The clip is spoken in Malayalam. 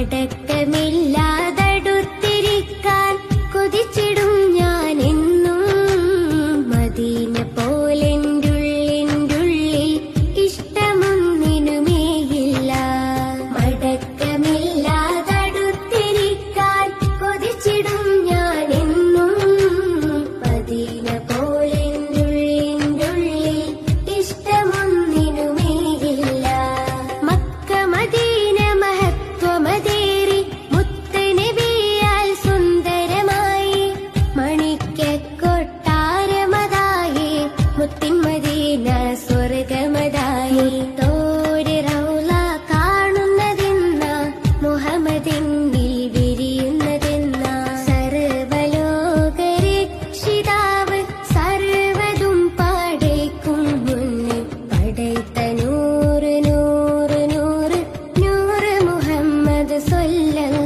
മടക്കമില്ലാതടുത്തിരിക്കാൻ കൊതിച്ചിടും ഞാൻ എന്നും മദീന പോലെന്റുള്ളിൽ ഇഷ്ടമൊന്നിനുമേയില്ല. മടക്കമില്ലാതടുത്തിരിക്കാൻ കൊതിച്ചിടും ഞാൻ എന്നും മദീന പോലെന്റുള്ളിൽ ഇഷ്ടമൊന്നിനുമേയില്ല. മക്ക മദീന മഹത്വമതേറി മുത്തനബിയാൽ സുന്ദരമായി മണിക്കൊട്ടാരമതായി മുത്തിൻ മദീന സ്വർഗമതായി. തോരെ റൗള കാണുന്നതെന്ന മുഹമ്മദിനിൽ വിരിയുന്നതെന്ന സർവലോകരക്ഷിതാവ് സർവതും പടയ്ക്കും മുന്ന് പടയ്ത്ത നൂറ് നൂറ് നൂറ് നൂറ് മുഹമ്മദ് സ്വല്ലല്ലാഹു